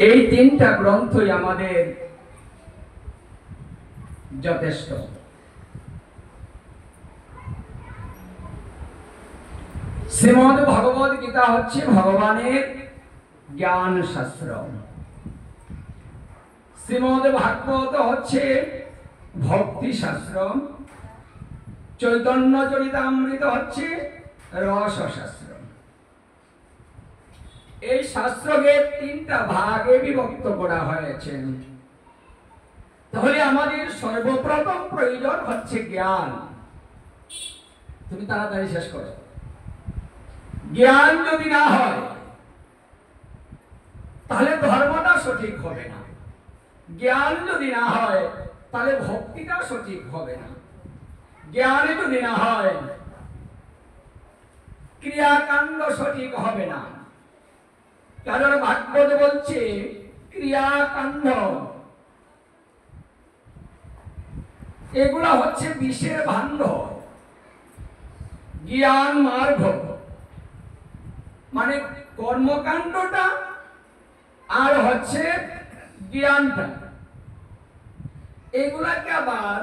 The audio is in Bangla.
এই তিনটা গ্রন্থই আমাদের যথেষ্ট। শ্রীমদ ভগবদ গীতা হচ্ছে ভগবানের জ্ঞান শাস্ত্র, শ্রীমদ ভাগবত হচ্ছে ভক্তি শাস্ত্র, চৈতন্য চরিতামৃত হচ্ছে রস শাস্ত্র। এই শাস্ত্রকে তিনটা ভাগে বিভক্ত করা হয়েছে। তাহলে আমাদের সর্বপ্রথম প্রয়োজন হচ্ছে জ্ঞান। তুমি তাড়াতাড়ি শেষ করো। জ্ঞান যদি না হয় তাহলে ধর্মটা সঠিক হবে না, জ্ঞান যদি না হয় তাহলে ভক্তিটা সঠিক হবে না, জ্ঞান যদি না হয় ক্রিয়াকাণ্ড সঠিক হবে না। কারণ ভাগবত বলছে ক্রিয়াকাণ্ড এগুলা হচ্ছে বিষের ভাণ্ড, জ্ঞান মার্গ মানে কর্মকাণ্ডটা আর হচ্ছে জ্ঞানটা, এগুলাকে আবার